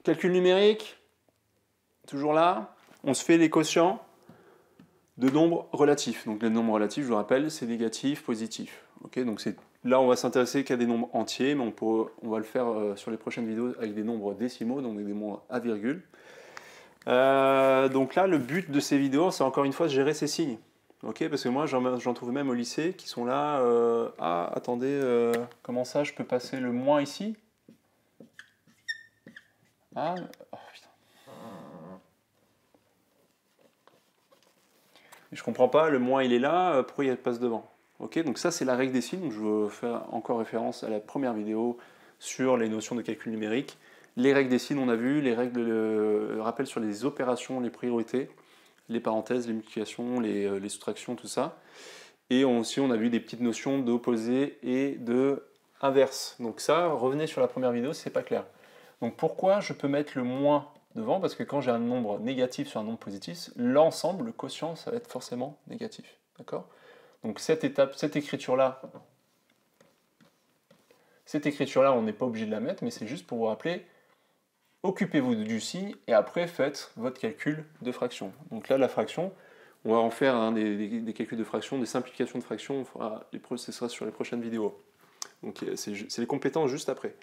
Calcul numérique, toujours là. On se fait les quotients de nombres relatifs. Donc les nombres relatifs, je vous rappelle, c'est négatif, positif. Okay, donc là, on va s'intéresser qu'à des nombres entiers, mais on va le faire sur les prochaines vidéos avec des nombres décimaux, donc des nombres à virgule. Donc là, le but de ces vidéos, c'est encore une fois de gérer ces signes. Okay, parce que moi, j'en trouve même au lycée qui sont là. Ah, attendez, comment ça, je peux passer le moins ici? Ah, oh, putain. Je comprends pas, le moins il est là, pourquoi il passe devant? Ok, donc ça c'est la règle des signes, donc je veux faire encore référence à la première vidéo sur les notions de calcul numérique. Les règles des signes, on a vu, les règles de rappel sur les opérations, les priorités, les parenthèses, les multiplications, les soustractions, tout ça. Et aussi on a vu des petites notions d'opposé et de inverse. Donc ça, revenez sur la première vidéo si c'est pas clair. Donc pourquoi je peux mettre le moins devant? Parce que quand j'ai un nombre négatif sur un nombre positif, l'ensemble, le quotient, ça va être forcément négatif. D'accord? Donc cette écriture-là, on n'est pas obligé de la mettre, mais c'est juste pour vous rappeler, occupez-vous du signe et après faites votre calcul de fraction. Donc là, la fraction, on va en faire des calculs de fraction, des simplifications de fraction, ce sera sur les prochaines vidéos. Donc c'est les compétences juste après.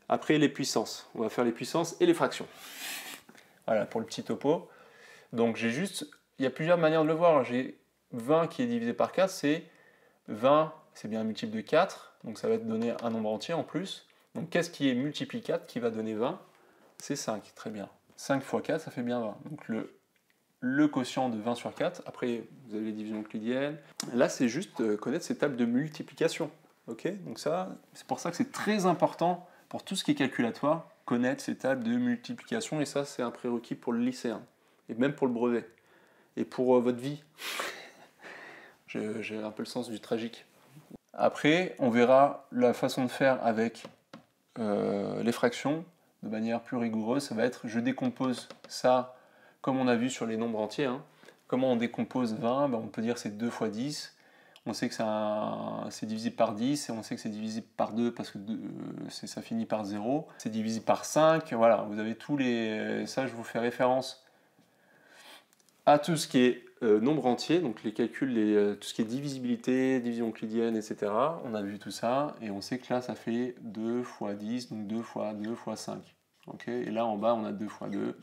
Après, les puissances. On va faire les puissances et les fractions. Voilà, pour le petit topo. Donc, il y a plusieurs manières de le voir. J'ai 20 qui est divisé par 4, c'est 20, c'est bien un multiple de 4. Donc, ça va te donner un nombre entier en plus. Donc, qu'est-ce qui est multiplie 4 qui va donner 20? C'est 5, très bien. 5 fois 4, ça fait bien 20. Donc, le quotient de 20 sur 4. Après, vous avez les divisions euclidiennes. Là, c'est juste connaître ces tables de multiplication. Ok, donc ça, c'est pour ça que c'est très important pour tout ce qui est calculatoire, connaître ces tables de multiplication, et ça, c'est un prérequis pour le lycéen, et même pour le brevet, et pour votre vie. J'ai un peu le sens du tragique. Après, on verra la façon de faire avec les fractions, de manière plus rigoureuse. Ça va être, je décompose ça, comme on a vu sur les nombres entiers. Hein. Comment on décompose 20? On peut dire c'est 2 fois 10. On sait que c'est divisible par 10 et on sait que c'est divisible par 2 parce que ça finit par 0. C'est divisible par 5. Voilà, vous avez tous les... Ça, je vous fais référence à tout ce qui est nombre entier, donc les calculs, tout ce qui est divisibilité, division euclidienne, etc. On a vu tout ça et on sait que là, ça fait 2 fois 10, donc 2 fois 2 fois 5. Okay, et là, en bas, on a 2 fois 2.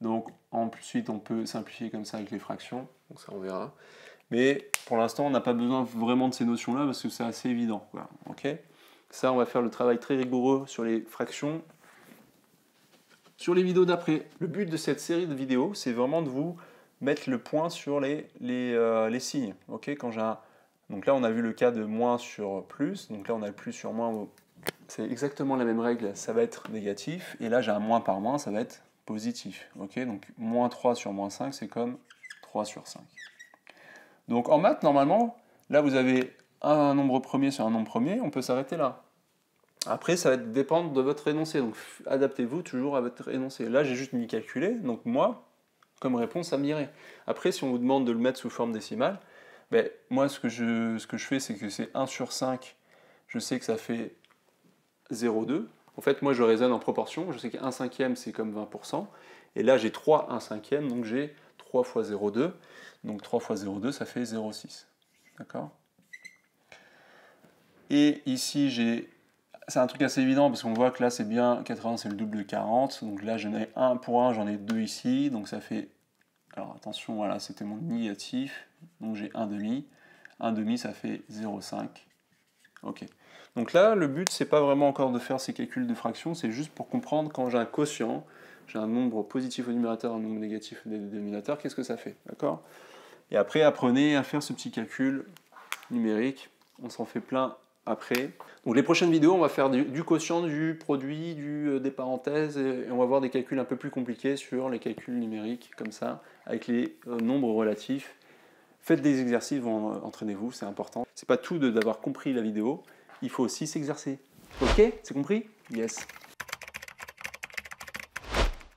Donc ensuite, on peut simplifier comme ça avec les fractions. Donc ça, on verra. Mais pour l'instant, on n'a pas besoin vraiment de ces notions-là parce que c'est assez évident. Quoi. Okay, ça, on va faire le travail très rigoureux sur les fractions sur les vidéos d'après. Le but de cette série de vidéos, c'est vraiment de vous mettre le point sur les signes. Okay, donc là, on a vu le cas de moins sur plus. Donc là, on a le plus sur moins. C'est exactement la même règle. Ça va être négatif. Et là, j'ai un moins par moins, ça va être positif. Okay, donc moins 3 sur moins 5, c'est comme 3 sur 5. Donc en maths, normalement, là vous avez un nombre premier sur un nombre premier, on peut s'arrêter là. Après, ça va dépendre de votre énoncé, donc adaptez-vous toujours à votre énoncé. Là, j'ai juste mis calculer, donc moi, comme réponse, ça m'irait. Après, si on vous demande de le mettre sous forme décimale, ben, moi, ce que je fais, c'est que c'est 1 sur 5, je sais que ça fait 0,2. En fait, moi, je raisonne en proportion, je sais qu'un cinquième, c'est comme 20%, et là, j'ai 3 1 cinquième, donc j'ai 3 fois 0,2. Donc 3 fois 0,2, ça fait 0,6. D'accord? Et ici, c'est un truc assez évident parce qu'on voit que là, c'est bien 80, c'est le double de 40. Donc là, j'en ai 1 pour 1, j'en ai 2 ici. Donc ça fait... Alors attention, voilà, c'était mon négatif. Donc j'ai 1,5. 1,5, ça fait 0,5. Ok. Donc là, le but, c'est pas vraiment encore de faire ces calculs de fractions, c'est juste pour comprendre quand j'ai un quotient, j'ai un nombre positif au numérateur, un nombre négatif au dénominateur, qu'est-ce que ça fait, d'accord? Et après, apprenez à faire ce petit calcul numérique, on s'en fait plein après. Donc les prochaines vidéos, on va faire du quotient, du produit, des parenthèses, et on va voir des calculs un peu plus compliqués sur les calculs numériques, comme ça, avec les nombres relatifs. Faites des exercices, entraînez-vous, c'est important. C'est pas tout d'avoir compris la vidéo, il faut aussi s'exercer. Ok? C'est compris? Yes.